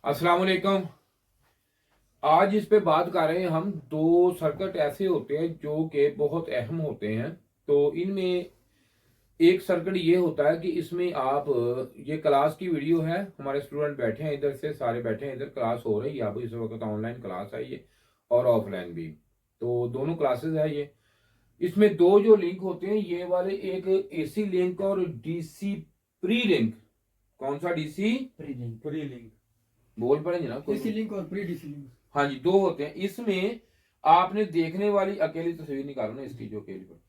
अस्सलाम वालेकुम। आज इस पे बात कर रहे हैं हम। दो सर्किट ऐसे होते हैं जो कि बहुत अहम होते हैं। तो इनमें एक सर्किट ये होता है कि इसमें आप ये क्लास की वीडियो है, हमारे स्टूडेंट बैठे हैं, इधर से सारे बैठे हैं, इधर क्लास हो रही है। अब इस वक्त ऑनलाइन क्लास है ये, और ऑफलाइन भी, तो दोनों क्लासेस है ये। इसमें दो जो लिंक होते हैं ये वाले, एक एसी लिंक और डीसी प्री लिंक। कौन सा डीसी प्री लिंक बोल पड़ेंगे ना डीसी लिंक और प्री डीसी लिंक। हाँ जी, दो होते हैं। इसमें आपने देखने वाली अकेली तस्वीर निकालो ना इसकी, जो अकेली पर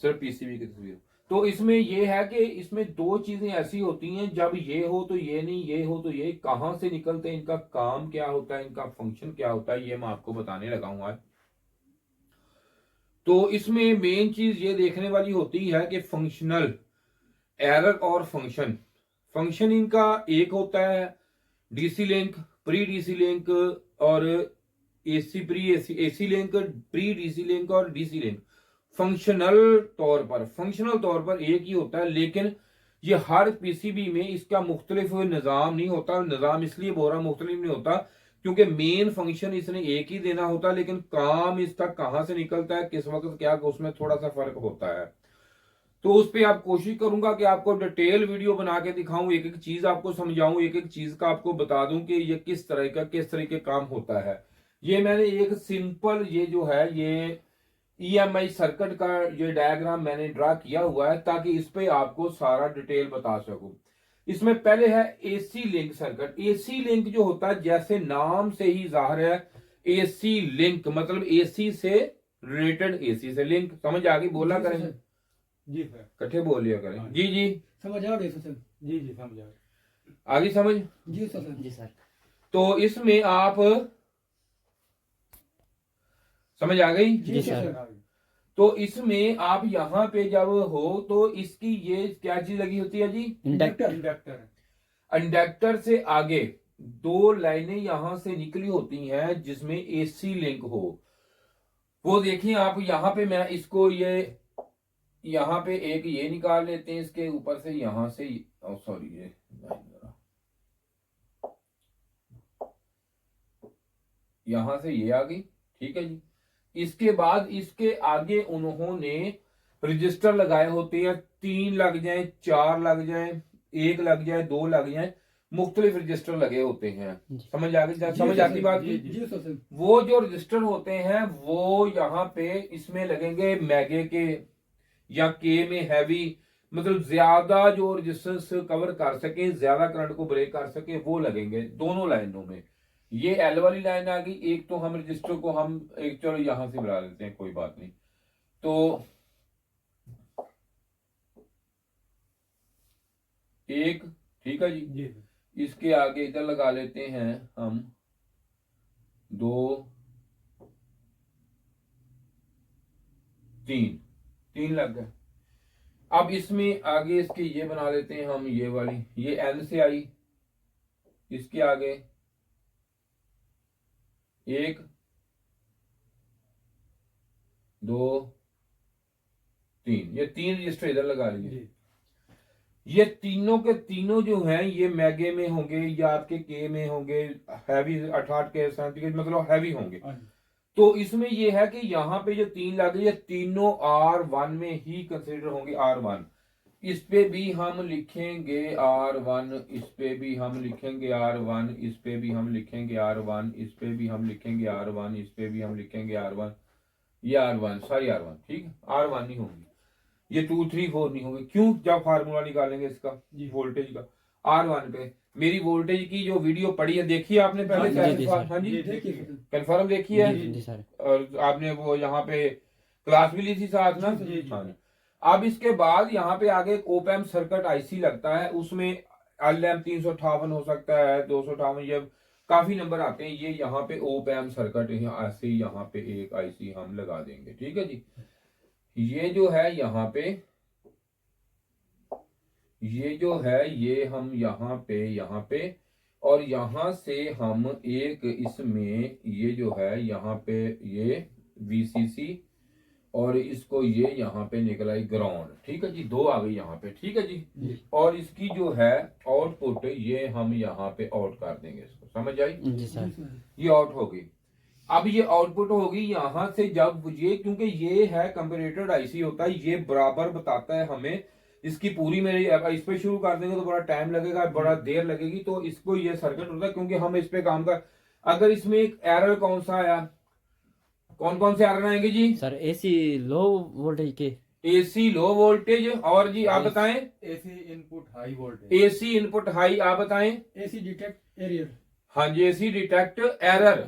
सिर्फ पीसीबी की तस्वीर। तो इसमें यह है कि इसमें दो चीजें ऐसी होती हैं, जब ये हो तो ये नहीं, ये हो तो ये। कहां से निकलते हैं, इनका काम क्या होता है, इनका फंक्शन क्या होता है, ये मैं आपको बताने लगा हूं आज। तो इसमें मेन चीज ये देखने वाली होती है कि फंक्शनल एरर और फंक्शन। फंक्शन इनका एक होता है DC link, pre DC link, और AC pre AC link, pre DC link और डीसी लिंक। फंक्शनल तौर पर एक ही होता है, लेकिन ये हर पीसीबी में इसका मुख्तलिफ निज़ाम नहीं होता। निज़ाम इसलिए बोल रहा मुख्तलिफ नहीं होता क्योंकि मेन फंक्शन इसने एक ही देना होता, लेकिन काम इसका कहां से निकलता है, किस वक्त क्या, उसमें थोड़ा सा फर्क होता है। तो उस पर आप कोशिश करूंगा कि आपको डिटेल वीडियो बना के दिखाऊं, एक एक चीज आपको समझाऊं, एक एक चीज का आपको बता दूं कि ये किस तरीके काम होता है। ये मैंने एक सिंपल, ये जो है ये ईएमआई सर्किट का ये डायग्राम मैंने ड्रा किया हुआ है, ताकि इस पे आपको सारा डिटेल बता सकूं। इसमें पहले है AC link circuit. AC link जो होता है, जैसे नाम से ही जाहिर है, एसी लिंक मतलब एसी से रिलेटेड, एसी से लिंक। समझ आ गई? बोला करें जी सर, इकट्ठे बोल लिया करें। जी जी समझ आ गए सर। जी जी समझ आ गए। आगे समझ। जी सर। जी सर। तो इसमें आप समझ आ गई। जी सर। तो इसमें आप यहाँ पे जब हो तो इसकी ये क्या चीज लगी होती है जी? इंडक्टर। इंडक्टर इंडक्टर से आगे दो लाइनें यहां से निकली होती हैं जिसमें एसी लिंक हो। वो देखिए आप यहाँ पे, मैं इसको ये यहाँ पे एक ये निकाल लेते हैं इसके ऊपर से, यहां से, सॉरी ये यहां से ये आ गई। ठीक है जी। इसके बाद इसके आगे उन्होंने रजिस्टर लगाए होते हैं, 3 लग जाए, 4 लग जाए, 1 लग जाए, 2 लग जाए, मुख्तलिफ रजिस्टर लगे होते हैं। समझ आ गई? समझ आती बात की? वो जो रजिस्टर होते हैं वो यहाँ पे इसमें लगेंगे मैगे के या के में हैवी, मतलब ज्यादा जो रजिस्टेंस कवर कर सके, ज्यादा करंट को ब्रेक कर सके, वो लगेंगे दोनों लाइनों में। ये एल वाली लाइन आ गई। एक तो हम रजिस्टर को हम एक, चलो यहां से बुला लेते हैं, कोई बात नहीं। तो एक, ठीक है जी। इसके आगे इधर लगा लेते हैं हम 2 3, 3 लग गए। अब इसमें आगे इसके ये बना लेते हैं हम, ये वाली, ये एन से आई, इसके आगे 1 2 3, ये 3 रजिस्टर इधर लगा लीजिए। ये तीनों के तीनों जो हैं ये मैगे में होंगे या आपके के में होंगे, हैवी 88 के 70 के, मतलब हैवी होंगे। तो इसमें ये है कि यहाँ पे जो 3 लगे, ये तीनों R1 में ही कंसिडर होंगे। R1 इस पे भी हम लिखेंगे R1, इस पे भी हम लिखेंगे R1, इस पे भी हम लिखेंगे R1, इस पे भी हम लिखेंगे R1, इस पे भी हम लिखेंगे R1, ये R1, सारी R1, ठीक है। R1 नहीं होंगी, ये 2 3 4 नहीं होंगे। क्यों? जब फार्मूला निकालेंगे इसका वोल्टेज का, R1 पे मेरी वोल्टेज की जो वीडियो पड़ी है, देखिए आपने पहले? हाँ जी, कंफर्म देखी है। और आपने वो यहाँ पे क्लास भी ली थी साथ ना? हाँ। अब इसके बाद यहाँ पे आगे एक ओपैम सर्किट आईसी लगता है, उसमें LM 358 हो सकता है, 258, ये काफी नंबर आते हैं। ये यहाँ पे ओपैम सर्किट ऐसे ही यहाँ पे एक आईसी हम लगा देंगे। ठीक है जी। ये जो है यहाँ पे, ये जो है ये हम यहाँ पे और यहाँ से हम एक इसमें ये जो है यहाँ पे ये VCC और इसको ये यहाँ पे निकला ग्राउंड, ठीक है जी, 2 आ गई यहाँ पे, ठीक है जी। और इसकी जो है आउटपुट ये हम यहाँ पे आउट कर देंगे, इसको समझ आई जी सर। ये आउट होगी। अब ये आउटपुट होगी यहाँ से, जब ये क्योंकि ये है कंपैरेटर आईसी होता है, ये बराबर बताता है हमें इसकी पूरी, मेरी इस पे शुरू कर देंगे तो बड़ा टाइम लगेगा, बड़ा देर लगेगी, तो इसको ये सर्किट होता है क्योंकि हम इस पे काम कर। अगर इसमें एक एरर कौन सा आया, कौन कौन से एरर आएंगे जी? सर एसी लो वोल्टेज के, एसी लो वोल्टेज, और जी आप बताएं? AC input high voltage, AC input high, आप बताएं? AC detect error. हाँ जी, एसी डिटेक्ट एरर,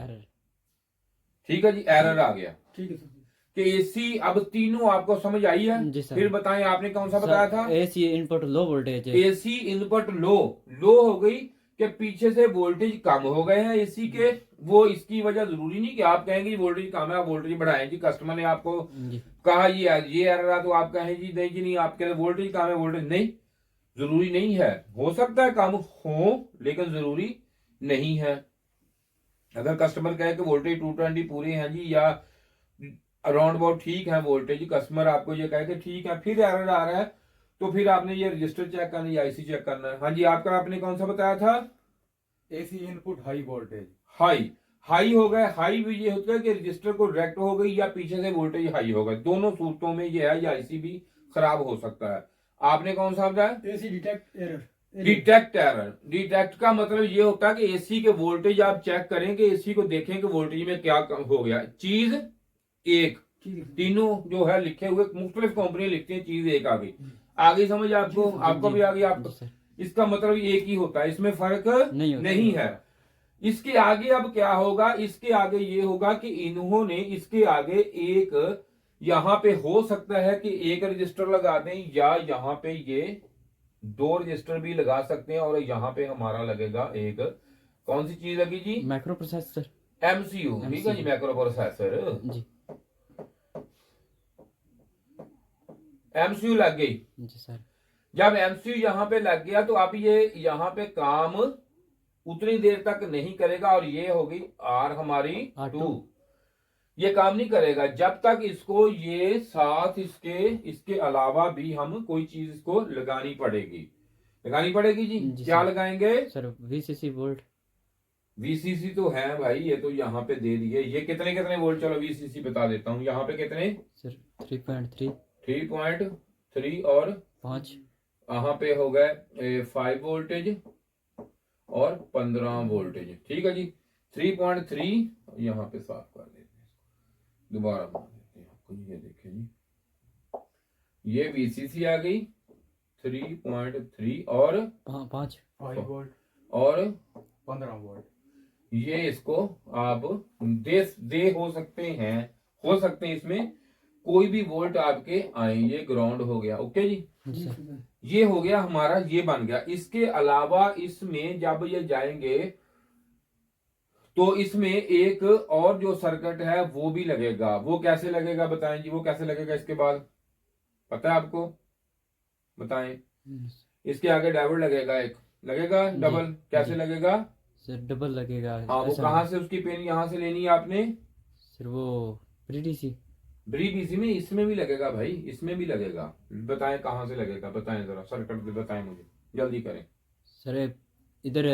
ठीक है जी, एरर आ गया, ठीक है सर। कि एसी, अब तीनों आपको समझ आई है? जी सर। फिर बताएं आपने कौन सा बताया था? AC input low voltage, AC input low, low हो गई कि पीछे से वोल्टेज कम हो गए हैं एसी के, वो इसकी वजह जरूरी नहीं कि आप कहेंगे वोल्टेज कम है आप वोल्टेज बढ़ाएं जी, कस्टमर ने आपको कहा ये एरर है तो आप कहें जी नहीं जी नहीं, आपके वोल्टेज कम है, वोल्टेज नहीं, जरूरी नहीं है, हो सकता है कम हो लेकिन जरूरी नहीं है। अगर कस्टमर कहे कि वोल्टेज 220 पूरे हैं जी, या अराउंड अबाउट ठीक है वोल्टेज, कस्टमर आपको ये कहे कि ठीक है, फिर एरर आ रहा है, तो फिर आपने ये रजिस्टर चेक करना या आईसी चेक करना है। हाँ जी, आपका आपने कौन सा बताया था? AC input high voltage, high, high हो गए, हाई भी ये होता है कि रजिस्टर को डायरेक्ट हो गई या पीछे से वोल्टेज हाई हो गए, दोनों सूरतों में ये है, या आईसी भी खराब हो सकता है। आपने कौन सा बताया? AC detect error. Detect error, detect का मतलब ये होता है कि एसी के वोल्टेज आप चेक करें कि एसी को देखें कि वोल्टेज में क्या हो गया, चीज एक, तीनों जो है लिखे हुए मुख्तलिफ कंपनी लिखती है, चीज एक आ गई, आगे समझ आपको? आपको भी आ गई आपको? इसका मतलब एक ही होता है, इसमें फर्क नहीं है। इसके आगे अब क्या होगा, इसके आगे ये होगा कि इन्होंने इसके आगे एक, यहां पे हो सकता है कि एक रजिस्टर लगा दें, या यहां पे ये 2 रजिस्टर भी लगा सकते हैं, और यहां पे हमारा लगेगा एक, कौन सी चीज लगी जी? माइक्रो प्रोसेसर, एमसीयू, ठीक है जी, माइक्रो प्रोसेसर जी। एमसीयू लग गई जी सर। जब एमसीयू यहां पे लग गया तो अब ये यहां पे काम उतनी देर तक नहीं करेगा, और ये होगी आर हमारी R2, ये काम नहीं करेगा जब तक इसको ये साथ इसके अलावा भी हम कोई चीज इसको लगानी पड़ेगी जी क्या लगाएंगे सर? वीसीसी वोल्ट, वीसीसी तो है भाई, ये तो यहाँ पे दे दिए, ये कितने कितने वोल्ट, चलो वीसीसी बता देता हूँ, यहाँ पे कितने सर 3.3, 3.3 और 5, यहाँ पे हो गए 5 वोल्टेज और 15 वोल्टेज, ठीक है जी। 3.3 यहाँ पे साफ कर देते हैं, दोबारा बना देते हैं आपको, ये देखें जी, ये वीसीसी आ गई 3.3 और 5 वोल्ट और 15 वोल्ट, ये इसको आप दे हो सकते हैं इसमें कोई भी वोल्ट आपके आए, ये ग्राउंड हो गया, ओके जी। ये हो गया हमारा, ये बन गया। इसके अलावा इसमें जब ये जाएंगे तो इसमें एक और जो सर्किट है वो भी लगेगा, वो कैसे लगेगा बताएं जी, वो कैसे लगेगा इसके बाद, पता है आपको? बताएं। इसके आगे डबल लगेगा, एक लगेगा डबल, कैसे लगेगा सर? डबल लगेगा। हाँ, वो कहां से उसकी पिन यहां से लेनी है आपने सर? वो प्रीडीसी में इसमें भी लगेगा भाई, इसमें भी लगेगा, बताएं कहां से लगेगा, बताएं जरा सर्किट बताएं मुझे, जल्दी करें सर। इधर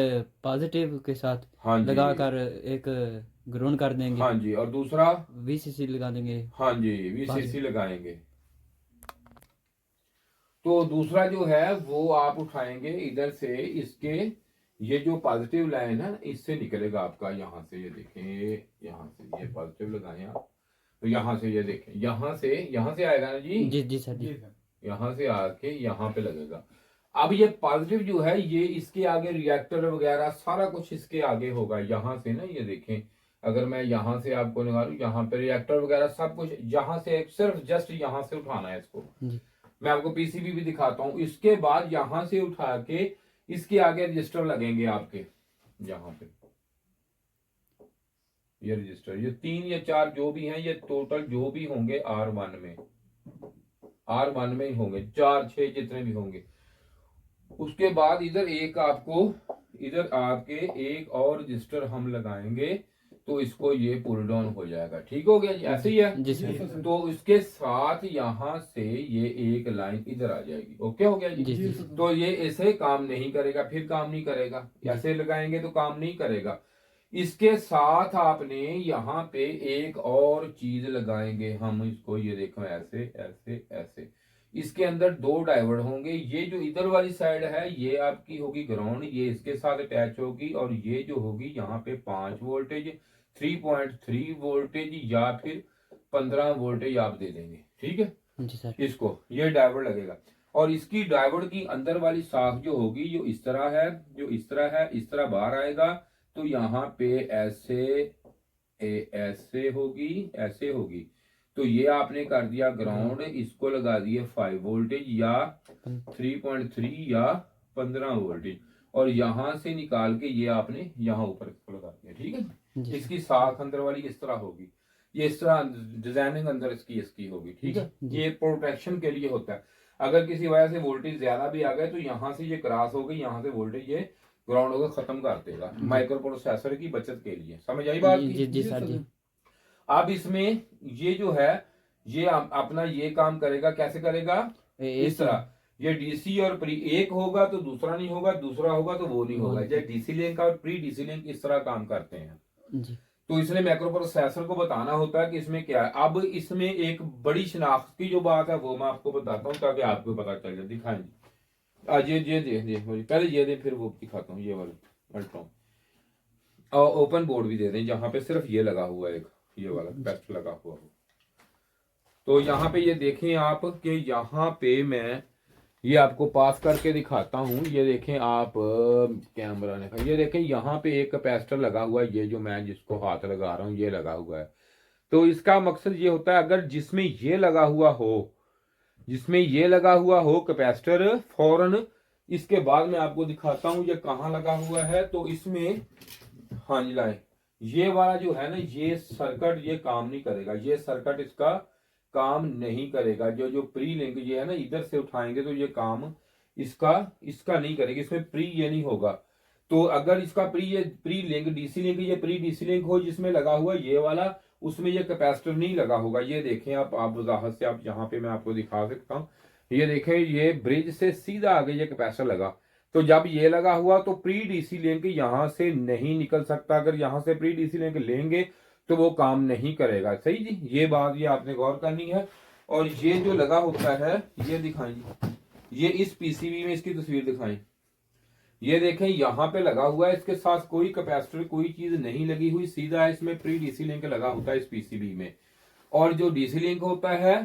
पॉजिटिव के साथ हाँ जी, लगाकर एक ग्राउंड कर देंगे, हाँ जी, और दूसरा वीसीसी लगा देंगे, हाँ जी वीसीसी लगाएंगे। तो दूसरा जो है वो आप उठाएंगे इधर से, इसके ये जो पॉजिटिव लाइन है इससे निकलेगा आपका, यहाँ से ये देखें, यहाँ से ये पॉजिटिव लगाए आप, तो यहाँ से ये देखें, यहाँ से आएगा ना जी, जी सर, जी यहाँ से आके यहाँ पे लगेगा। अब ये पॉजिटिव जो है ये इसके आगे रिएक्टर वगैरह सारा कुछ इसके आगे होगा, यहाँ से ना ये देखें, अगर मैं यहाँ से आपको निकालूं, यहाँ पे रिएक्टर वगैरह सब कुछ यहाँ से, सिर्फ जस्ट यहाँ से उठाना है इसको जी। मैं आपको पीसीबी भी दिखाता हूँ। इसके बाद यहाँ से उठा के इसके आगे रजिस्टर लगेंगे आपके, यहाँ पे ये रजिस्टर, ये 3 या 4 जो भी हैं, ये टोटल जो भी होंगे R1 में ही होंगे, 4 6 जितने भी होंगे। उसके बाद इधर एक आपको, इधर आपके एक और रजिस्टर हम लगाएंगे तो इसको ये पुल डाउन हो जाएगा। ठीक हो गया जी, ऐसे ही है जी सर। तो इसके साथ यहाँ से ये एक लाइन इधर आ जाएगी। ओके हो गया जी, जी, तो ये ऐसे काम नहीं करेगा, फिर काम नहीं करेगा, ऐसे लगाएंगे तो काम नहीं करेगा। इसके साथ आपने यहाँ पे एक और चीज लगाएंगे हम इसको, ये देखो ऐसे ऐसे ऐसे, इसके अंदर दो डायोड होंगे। ये जो इधर वाली साइड है ये आपकी होगी ग्राउंड, ये इसके साथ अटैच होगी, और ये जो होगी यहाँ पे 5 वोल्टेज 3.3 वोल्टेज या फिर 15 वोल्टेज आप दे देंगे। ठीक है जी सर। इसको ये डायोड लगेगा, और इसकी डायोड की अंदर वाली शाख जो होगी जो इस तरह है, जो इस तरह है, इस तरह बाहर आएगा, तो यहाँ पे ऐसे होगी, ऐसे होगी। तो ये आपने कर दिया ग्राउंड, इसको लगा दिए 5 वोल्टेज या 3.3 या 15 वोल्टेज, और यहां से निकाल के ये आपने यहाँ ऊपर इसको लगा दिया। ठीक है, इसकी शाख अंदर वाली इस तरह होगी, ये इस तरह डिजाइनिंग अंदर इसकी होगी। ठीक है, ये प्रोटेक्शन के लिए होता है। अगर किसी वजह से वोल्टेज ज्यादा भी आ गए तो यहाँ से ये क्रॉस हो गई, यहाँ से वोल्टेज ये ग्राउंड होकर खत्म कर देगा, माइक्रो प्रोसेसर की बचत के लिए। समझ आई बात? जी सर जी। अब इसमें ये जो है ये अपना ये काम करेगा, कैसे करेगा? इस तरह, ये डीसी और प्री, एक होगा तो दूसरा नहीं होगा, दूसरा होगा तो वो नहीं होगा। जैसे डीसी लिंक और प्री डीसी लिंक इस तरह काम करते हैं जी। तो इसलिए माइक्रो प्रोसेसर को बताना होता है कि इसमें क्या है। अब इसमें एक बड़ी शनाख्त की जो बात है वो मैं आपको बताता हूँ ताकि आपको पता चल जाए। दिखाएं जी, आज ये पहले ये दे, फिर वो दिखाता हूँ। ये वाला अल्ट्रॉन और ओपन बोर्ड भी दे दें जहां पे सिर्फ ये लगा हुआ है, एक ये वाला बेस्ट लगा हुआ हो। तो यहाँ पे ये देखें आप कि यहाँ पे मैं ये आपको पास करके दिखाता हूँ। ये देखें आप कैमरा ने, ये देखें यहाँ पे एक कैपेसिटर लगा हुआ है, ये जो मैं जिसको हाथ लगा रहा हूँ ये लगा हुआ है। तो इसका मकसद ये होता है अगर जिसमें ये लगा हुआ हो, जिसमें ये लगा हुआ हो कैपेसिटर, फौरन इसके बाद मैं आपको दिखाता हूँ ये कहाँ लगा हुआ है। तो इसमें हाँ जी लाए, ये वाला जो है ना ये सर्किट ये काम नहीं करेगा, ये सर्किट इसका काम नहीं करेगा। जो प्री लिंक ये है ना, इधर से उठाएंगे तो ये काम इसका नहीं करेगा, इसमें प्री ये नहीं होगा। तो अगर इसका प्री लिंक डीसी लिंक, ये प्री डीसी लिंक हो जिसमें लगा हुआ ये वाला, उसमें ये कैपेसिटर नहीं लगा होगा। ये देखें आप वजाहत से, आप यहाँ पे मैं आपको दिखा सकता हूँ। ये देखें ये ब्रिज से सीधा आगे ये कैपेसिटर लगा, तो जब ये लगा हुआ तो प्री डीसी लिंक यहाँ से नहीं निकल सकता। अगर यहाँ से प्री डीसी लिंक लेंगे तो वो काम नहीं करेगा। सही जी, ये बात ये आपने गौर करनी है। और ये जो लगा होता है ये दिखाएं, ये इस पीसीबी में इसकी तस्वीर दिखाएं। ये देखें यहाँ पे लगा हुआ है, इसके साथ कोई कैपेसिटर कोई चीज नहीं लगी हुई, सीधा इसमें प्री डीसी लिंक लगा होता है इस पीसीबी में। और जो डीसी लिंक होता है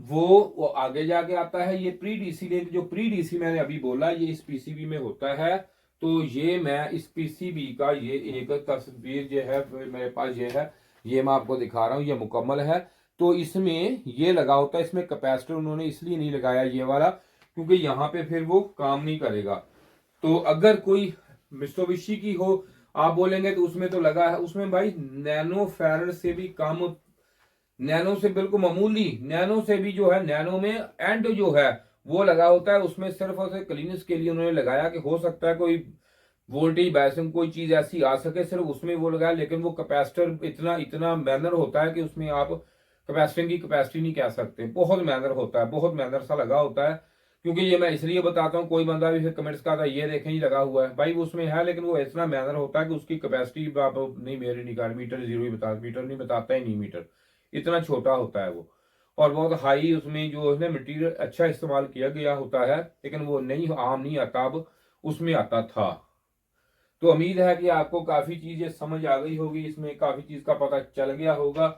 वो आगे जाके आता है। ये प्री डीसी लिंक, जो प्री डीसी मैंने अभी बोला ये इस पीसीबी में होता है। तो ये मैं इस पीसीबी का ये एक तस्वीर जो है मेरे पास ये है, ये मैं आपको दिखा रहा हूँ, ये मुकम्मल है। तो इसमें ये लगा होता है, इसमें कैपेसिटर उन्होंने इसलिए नहीं लगाया ये वाला क्योंकि यहाँ पे फिर वो काम नहीं करेगा। तो अगर कोई मित्सुबिशी की हो आप बोलेंगे तो उसमें तो लगा है, उसमें भाई नैनो फैरड से भी कम, नैनो से बिल्कुल मामूली, नैनो से भी जो है, नैनो में एंड जो है वो लगा होता है। उसमें सिर्फ और सिर्फ क्लीनेस के लिए उन्होंने लगाया कि हो सकता है कोई वोल्टेज बैसिंग कोई चीज ऐसी आ सके, सिर्फ उसमें वो लगाया। लेकिन वो कैपेसिटर इतना मैनर होता है कि उसमें आप कैपेसिटर की कैपेसिटी नहीं कह सकते, बहुत मैनर होता है, बहुत मैनर सा लगा होता है। क्योंकि ये मैं इसलिए बताता हूँ, कोई बंदा भी फिर कमेंट्स का था ये देखें ही लगा हुआ है, भाई वो उसमें है लेकिन वो इतना मैनर होता है कि उसकी कैपेसिटी आप नहीं, मेरी निकाल मीटर जीरो ही बता, मीटर नहीं बताता ही नहीं, मीटर इतना छोटा होता है वो। और बहुत हाई उसमें जो है मटेरियल अच्छा इस्तेमाल किया गया होता है, लेकिन वो नहीं आम नहीं आता, अब उसमें आता था। तो उम्मीद है कि आपको काफी चीजें समझ आ गई होगी, इसमें काफी चीज का पता चल गया होगा।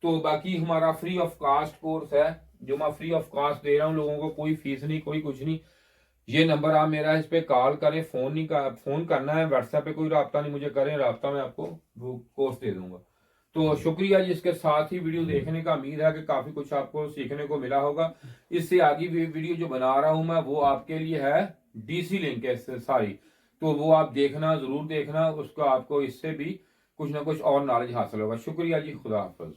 तो बाकी हमारा फ्री ऑफ कास्ट कोर्स है जो मैं फ्री ऑफ कास्ट दे रहा हूँ लोगों को, कोई फीस नहीं, कोई कुछ नहीं। ये नंबर आप मेरा इस पे कॉल करें, फोन नहीं फोन करना है, व्हाट्सएप पे कोई राब्ता नहीं मुझे करें, राब्ता मैं आपको वो कोर्स दे दूंगा। तो शुक्रिया जी, इसके साथ ही वीडियो देखने का, उम्मीद है कि काफी कुछ आपको सीखने को मिला होगा। इससे आगे वीडियो जो बना रहा हूं मैं वो आपके लिए है डीसी लिंक है सारी, तो वो आप देखना, जरूर देखना, उसका आपको इससे भी कुछ ना कुछ और नॉलेज हासिल होगा। शुक्रिया जी, खुदा हाफिज।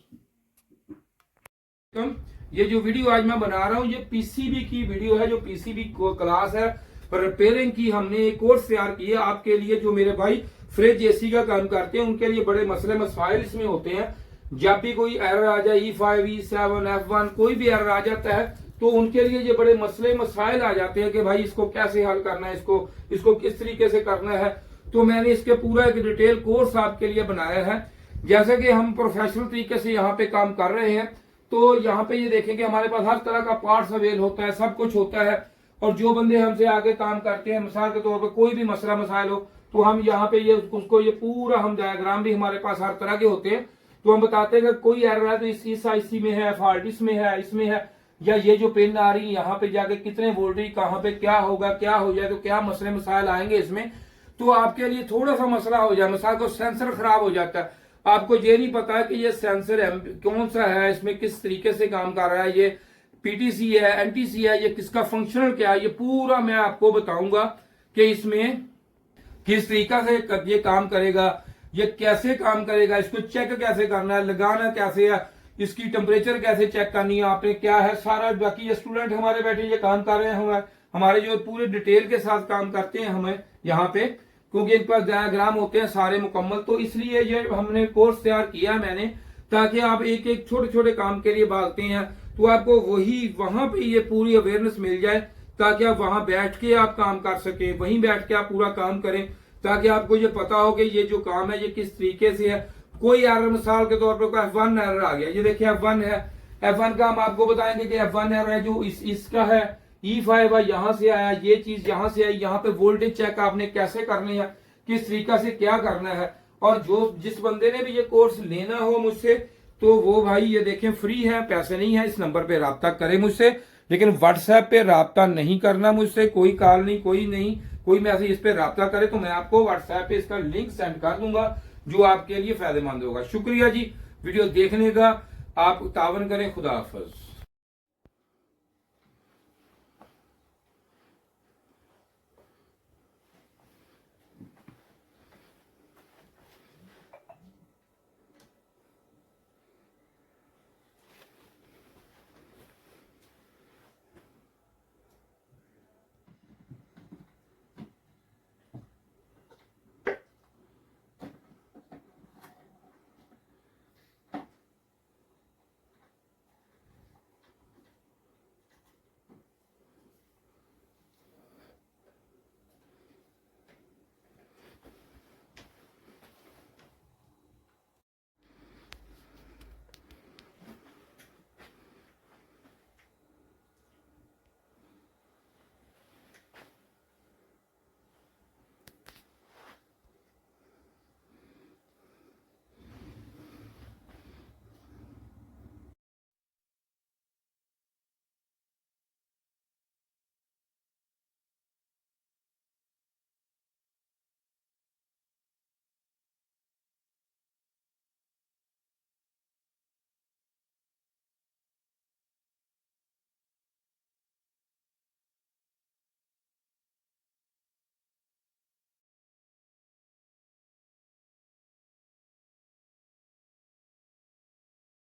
ये जो वीडियो आज मैं बना रहा हूँ ये पीसीबी की वीडियो है, जो पीसीबी क्लास है, रिपेयरिंग की हमने एक कोर्स तैयार किया आपके लिए, जो मेरे भाई फ्रिज एसी का काम करते हैं, उनके लिए बड़े मसले मसाइल इसमें होते हैं। जब भी कोई एरर आ जाए E5, E7, F1 कोई भी एरर आ जाता है तो उनके लिए ये बड़े मसले मसाइल आ जाते हैं कि भाई इसको कैसे हल करना है, इसको किस तरीके से करना है। तो मैंने इसके पूरा एक डिटेल कोर्स आपके लिए बनाया है। जैसे कि हम प्रोफेशनल तरीके से यहाँ पे काम कर रहे हैं, तो यहाँ पे ये देखें कि हमारे पास हर तरह का पार्ट्स अवेल होता है, सब कुछ होता है। और जो बंदे हमसे आगे काम करते हैं, मिसाल के तौर पर कोई भी मसला मसाइल हो तो हम यहाँ पे ये उसको ये पूरा हम डायग्राम भी हमारे पास हर तरह के होते हैं, तो हम बताते हैं कि कोई एरर है तो इस आईसी में है, हार्ड डिस्क में है, इसमें है, या ये जो पिन आ रही है यहाँ पे जाके कितने वोल्टेज कहाँ पे क्या होगा, क्या हो जाए तो क्या मसले मसाइल आएंगे इसमें। तो आपके लिए थोड़ा सा मसला हो जाए, मिसाल को सेंसर खराब हो जाता है, आपको ये नहीं पता है कि ये सेंसर कौन सा है, इसमें किस तरीके से काम कर रहा है, ये पीटीसी है, एनटीसी है, ये किसका फंक्शनल क्या है, ये पूरा मैं आपको बताऊंगा कि इसमें किस तरीका से ये काम करेगा, ये कैसे काम करेगा, इसको चेक कैसे करना है, लगाना कैसे है, इसकी टेम्परेचर कैसे चेक करनी है आपने, क्या है सारा। बाकी ये स्टूडेंट हमारे बैठे ये काम कर रहे हैं, हमारे जो पूरे डिटेल के साथ काम करते हैं हमें यहाँ पे, क्योंकि इनके पास डायग्राम होते हैं सारे मुकम्मल। तो इसलिए ये हमने कोर्स तैयार किया मैंने, ताकि आप एक एक छोटे छोटे काम के लिए भागते हैं तो आपको वहां पे ये पूरी अवेयरनेस मिल जाए, ताकि आप वहां बैठ के आप काम कर सके, वहीं बैठ के आप पूरा काम करें, ताकि आपको ये पता हो कि ये जो काम है ये किस तरीके से है। कोई एरर मिसाल के तौर पर F1 एरर आ गया, ये देखिए F1 है, F1 का हम आपको बताएंगे कि F1 एरर है जो इसका है, E5 है, यहाँ से आया, ये चीज यहाँ से आई, यहाँ पे वोल्टेज चेक आपने कैसे करनी है, किस तरीका से क्या करना है। और जिस बंदे ने भी ये कोर्स लेना हो मुझसे, तो वो भाई ये देखें फ्री है, पैसे नहीं है, इस नंबर पे राब्ता करें मुझसे, लेकिन व्हाट्सएप पे राब्ता नहीं करना मुझसे, कोई कॉल नहीं, कोई मैसेज इस पे राब्ता करे तो मैं आपको व्हाट्सएप पे इसका लिंक सेंड कर दूंगा, जो आपके लिए फायदेमंद होगा। शुक्रिया जी वीडियो देखने का, आप तावन करें। खुदा हाफिज।